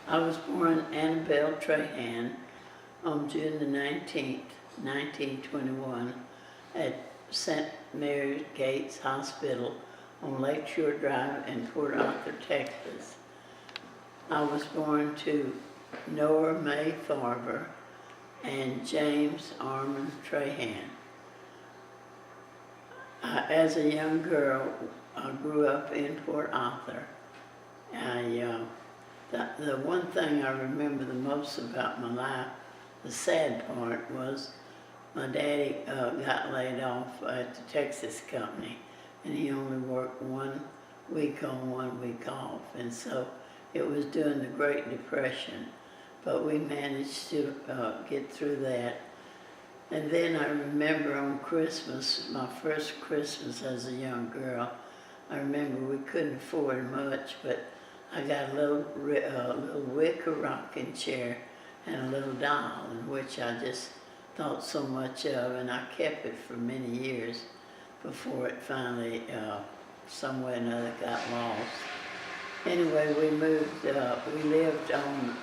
I was born Annabelle Trahan on June the 19th, 1921 at St. Mary's Gates Hospital on Lakeshore Drive in Port Arthur, Texas. I was born to Noah May Farber and James Armand Trahan. As a young girl, I grew up in Port Arthur. The one thing I remember the most about my life, the sad part, was my daddy got laid off at the Texas company, and he only worked 1 week on, 1 week off, and so it was during the Great Depression, but we managed to get through that. And then I remember on Christmas, my first Christmas as a young girl, I remember we couldn't afford much, but I got a little wicker rocking chair and a little doll, in which I just thought so much of, and I kept it for many years before it finally, some way or another, got lost. Anyway, we moved, we lived on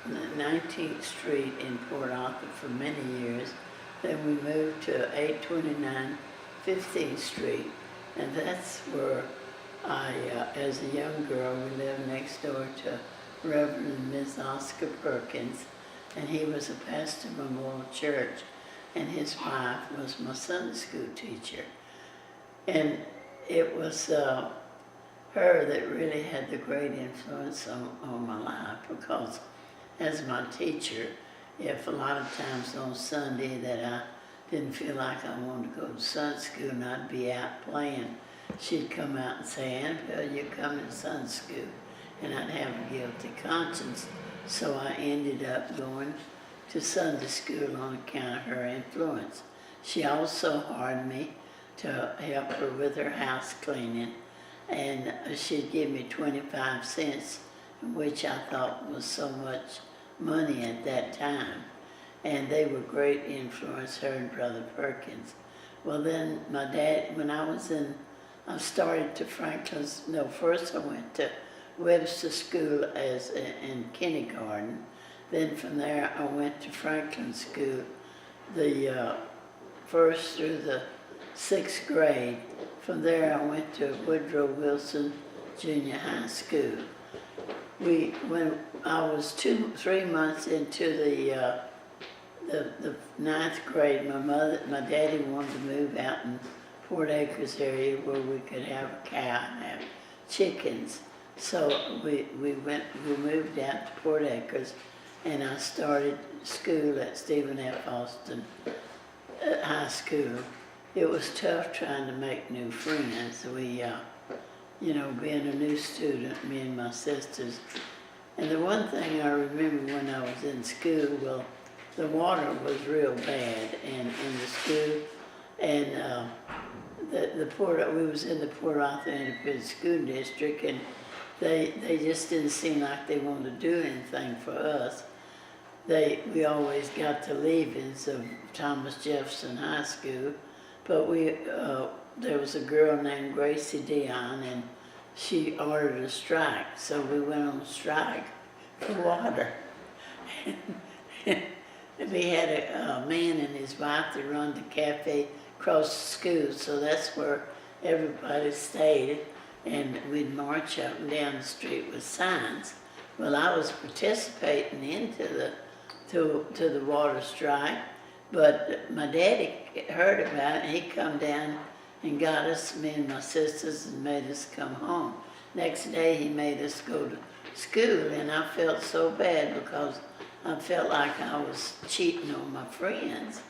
the 19th Street in Port Arthur for many years. Then we moved to 829 15th Street, and that's where as a young girl, we lived next door to Reverend and Ms. Oscar Perkins, and he was a pastor of Memorial Church, and his wife was my Sunday school teacher. And it was her that really had the great influence on my life, because as my teacher, if a lot of times on Sunday that I didn't feel like I wanted to go to Sunday school and I'd be out playing, she'd come out and say, "Annabelle, you're coming to Sunday school." And I'd have a guilty conscience. So I ended up going to Sunday school on account of her influence. She also hired me to help her with her house cleaning, and she'd give me 25 cents, which I thought was so much money at that time. And they were great influence, her and Brother Perkins. Well, then my dad, when I started to first I went to Webster School in kindergarten. Then from there I went to Franklin School, the first through the 6th grade. From there I went to Woodrow Wilson Junior High School. When I was 3 months into the 9th grade, my daddy wanted to move out in Port Acres area where we could have a cow and have chickens. So we moved out to Port Acres, and I started school at Stephen F. Austin High School. It was tough trying to make new friends. We, being a new student, me and my sisters. And the one thing I remember when I was in school, well, the water was real bad in the school, and we was in the Port Arthur Independent School District, and they just didn't seem like they wanted to do anything for us. We always got the leavings of Thomas Jefferson High School, but there was a girl named Gracie Dion, and she ordered a strike, so we went on a strike for water. We had a man and his wife that run the cafe across the school, so that's where everybody stayed, and we'd march up and down the street with signs. Well, I was participating into the water strike, but my daddy heard about it, and he come down and got us, me and my sisters, and made us come home. Next day he made us go to school, and I felt so bad because I felt like I was cheating on my friends,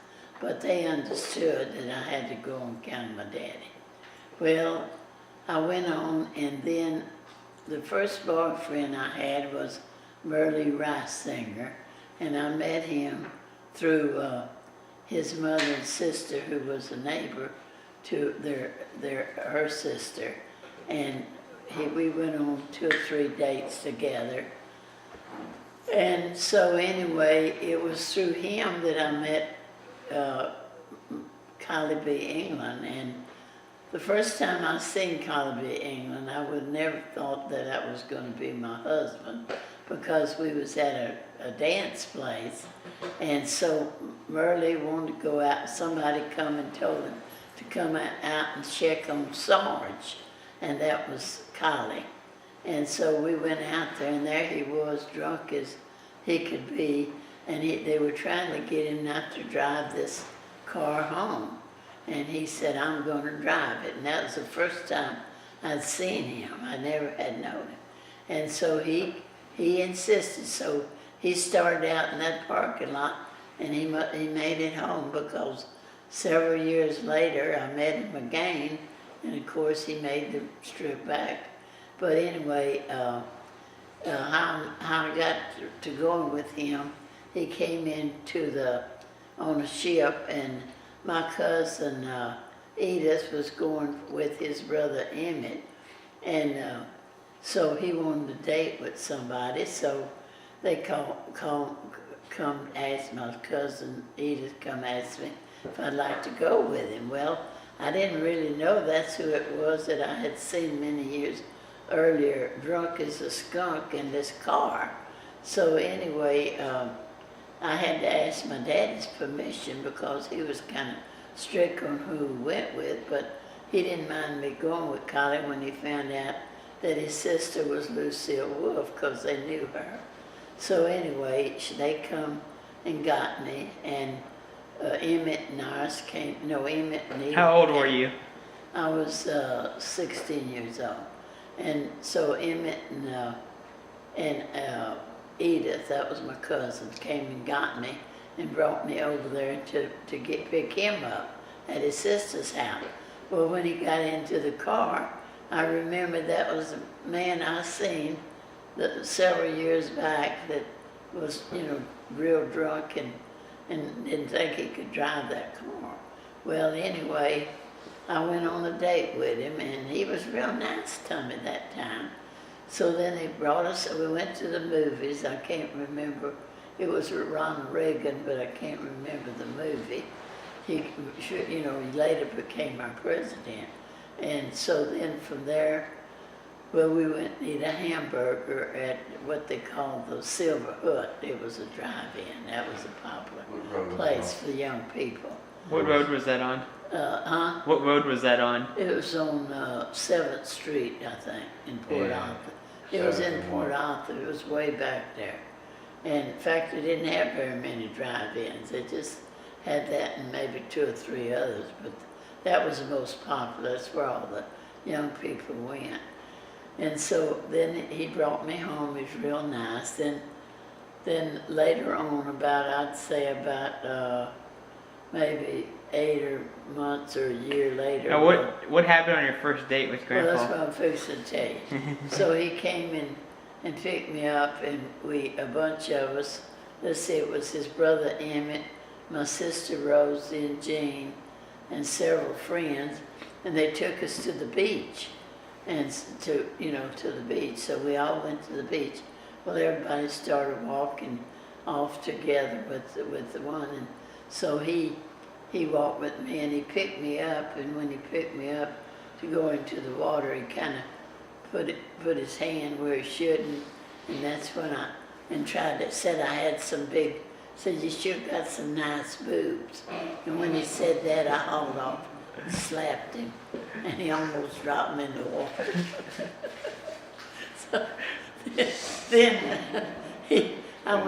but they understood that I had to go on account of my daddy. Well, I went on, and then the first boyfriend I had was Merle Riesinger, and I met him through his mother and sister, who was a neighbor to her sister, and we went on 2 or 3 dates together. And so anyway, it was through him that I met Kylie B. England, and the first time I seen Colby, England, I would never thought that that was going to be my husband, because we was at a dance place, and so Merle wanted to go out. Somebody come and told him to come out and check on Sarge, and that was Collie. And so we went out there, and there he was, drunk as he could be, and they were trying to get him not to drive this car home. And he said, I'm going to drive it. And that was the first time I'd seen him. I never had known him. And so he insisted. So he started out in that parking lot, and he made it home, because several years later I met him again, and of course he made the trip back. But anyway, how I got to going with him, he came on a ship, and my cousin Edith was going with his brother Emmett, and so he wanted to date with somebody, so they come ask my cousin Edith, come ask me if I'd like to go with him. Well, I didn't really know that's who it was that I had seen many years earlier, drunk as a skunk in this car. So anyway, I had to ask my daddy's permission, because he was kind of strict on who we went with, but he didn't mind me going with Collie when he found out that his sister was Lucille Wolfe, because they knew her. So anyway, they come and got me, and Emmett and ours came, Emmett and Edith. How old were you? I was 16 years old. And so Emmett and Edith, that was my cousin, came and got me and brought me over there to pick him up at his sister's house. Well, when he got into the car, I remember that was a man I seen several years back that was, real drunk and didn't think he could drive that car. Well, anyway, I went on a date with him, and he was real nice to me that time. So then they brought us, we went to the movies. I can't remember, it was Ronald Reagan, but I can't remember the movie. He later became our president. And so then from there, well, we went to eat a hamburger at what they called the Silver Hut. It was a drive-in. That was a popular place for young people. What road was that on? What road was that on? It was on 7th Street, I think, in Port Arthur. It was in Port Arthur. It was way back there. And in fact, they didn't have very many drive-ins. They just had that and maybe 2 or 3 others. But that was the most popular. That's where all the young people went. And so then he brought me home. He was real nice. Then later on, I'd say about maybe 8 months or a year later. Now, what happened on your first date with Grandpa? Well, that's what I'm fixing to tell you. So he came in and picked me up, and a bunch of us, let's see, it was his brother Emmett, my sister Rosie and Jean, and several friends, and they took us to the beach, and to the beach. So we all went to the beach. Well, everybody started walking off together with the one, and so he walked with me, and he picked me up, and when he picked me up to go into the water, he kind of put his hand where he shouldn't, and that's when said I had said you sure got some nice boobs. And when he said that, I hauled off and slapped him, and he almost dropped me in the water. So then I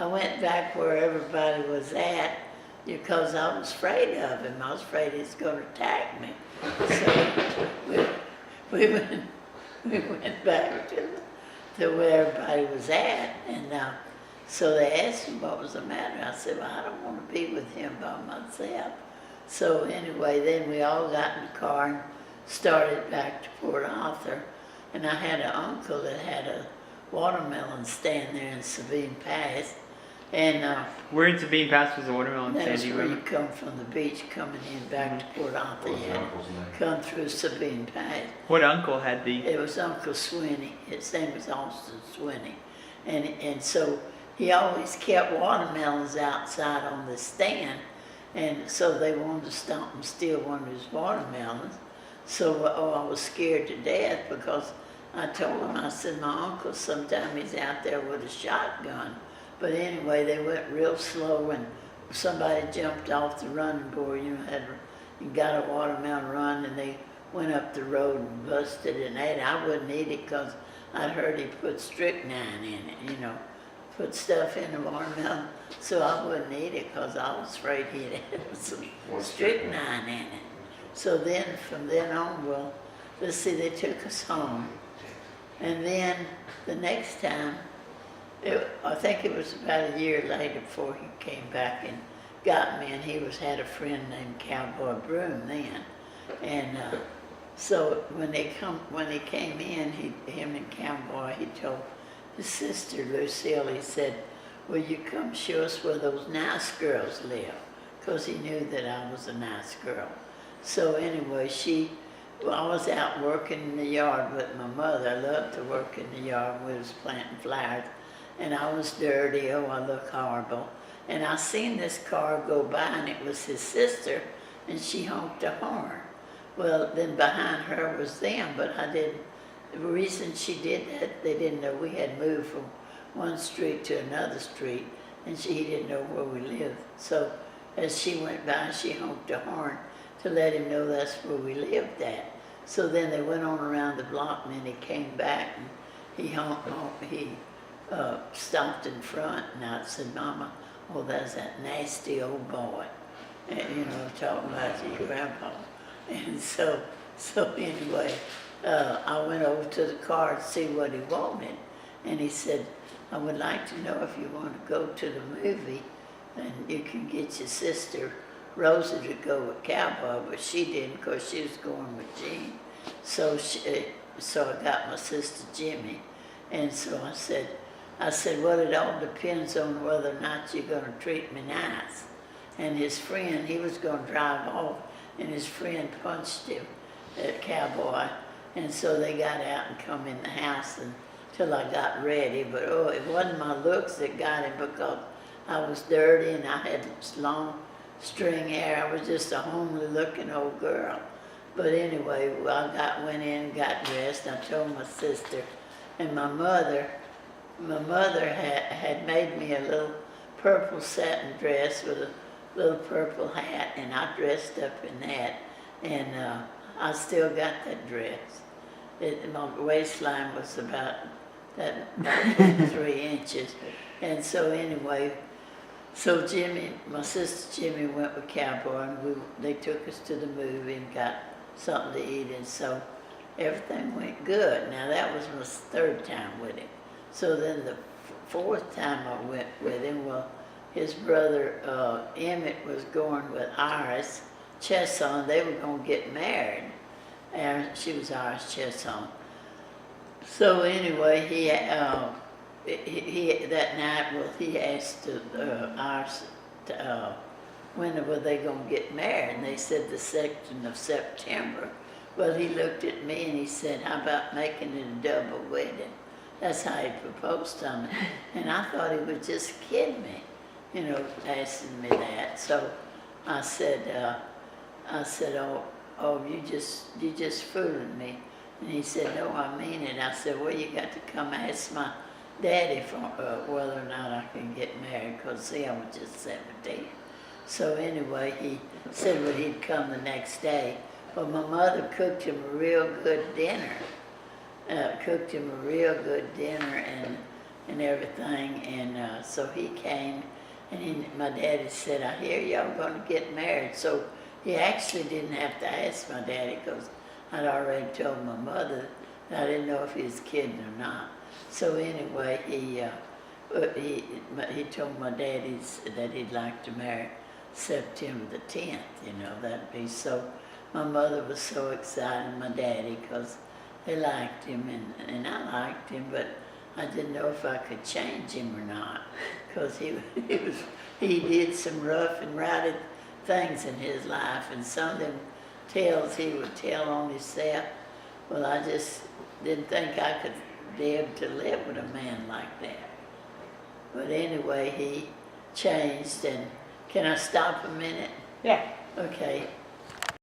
went back where everybody was at, because I was afraid of him. I was afraid he was going to attack me. So we went back to where everybody was at, and so they asked him what was the matter. I said, well, I don't want to be with him by myself. So anyway, then we all got in the car and started back to Port Arthur, and I had an uncle that had a watermelon stand there in Sabine Pass. And where in Sabine Pass was the watermelon stand? That's where you come from the beach coming in back to Port Arthur. You come through Sabine Pass. What uncle had the? It was Uncle Swinney. His name was Austin Swinney. And so he always kept watermelons outside on the stand. And so they wanted to stop and steal one of his watermelons. So I was scared to death because I told him, I said, my uncle, sometime he's out there with a shotgun. But anyway, they went real slow and somebody jumped off the running board, and got a watermelon run, and they went up the road and busted it and ate it. I wouldn't eat it because I'd heard he put strychnine in it, put stuff in the watermelon. So I wouldn't eat it because I was afraid he'd have some strychnine in it. So then, from then on, well, let's see, they took us home. And then the next time, I think it was about a year later before he came back and got me, and he had a friend named Cowboy Broom then. And so when he came in, him and Cowboy, he told his sister Lucille, he said, will you come show us where those nice girls live? Because he knew that I was a nice girl. So anyway, I was out working in the yard with my mother. I loved to work in the yard. We was planting flowers. And I was dirty. Oh, I look horrible. And I seen this car go by, and it was his sister, and she honked a horn. Well, then behind her was them, but the reason she did that, they didn't know we had moved from one street to another street, and he didn't know where we lived. So as she went by, she honked a horn to let him know that's where we lived at. So then they went on around the block, and then he came back, and he stopped in front, and I said, Mama, oh, that's that nasty old boy. And, talking about your grandpa. And so anyway, I went over to the car to see what he wanted. And he said, I would like to know if you want to go to the movie, and you can get your sister Rosa to go with Cowboy, but she didn't because she was going with Jean. So I got my sister Jimmy. And so I said, well, it all depends on whether or not you're going to treat me nice. And his friend, he was going to drive off, and his friend punched him, that Cowboy. And so they got out and come in the house until I got ready. But it wasn't my looks that got him, because I was dirty and I had long string hair. I was just a homely looking old girl. But anyway, I went in, got dressed. I told my sister, and my mother had made me a little purple satin dress with a little purple hat, and I dressed up in that, and I still got that dress. My waistline was about 3 inches, and so anyway, so my sister Jimmy went with Cowboy, and they took us to the movie and got something to eat, and so everything went good. Now that was my 3rd time with him. So then the 4th time I went with him, well, his brother Emmett was going with Iris Chesson. They were going to get married. She was Iris Chesson. So anyway, he that night, well, he asked Iris when were they going to get married, and they said the 2nd of September. Well, he looked at me and he said, how about making it a double wedding? That's how he proposed to me. And I thought he was just kidding me, asking me that. So I said, oh, you just fooling me. And he said, no, I mean it. I said, well, you got to come ask my daddy for whether or not I can get married, because, see, I was just 17. So anyway, he said, well, he'd come the next day. Well, my mother cooked him a real good dinner. And everything, and so he came, and my daddy said, I hear y'all going to get married. So he actually didn't have to ask my daddy, because I'd already told my mother that I didn't know if he was kidding or not. So anyway, he told my daddy that he'd like to marry September the 10th, that'd be so. My mother was so excited, my daddy, because they liked him, and I liked him, but I didn't know if I could change him or not, because he did some rough and rowdy things in his life, and some of them tales he would tell on himself. Well, I just didn't think I could be able to live with a man like that. But anyway, he changed, and can I stop a minute? Yeah. Okay,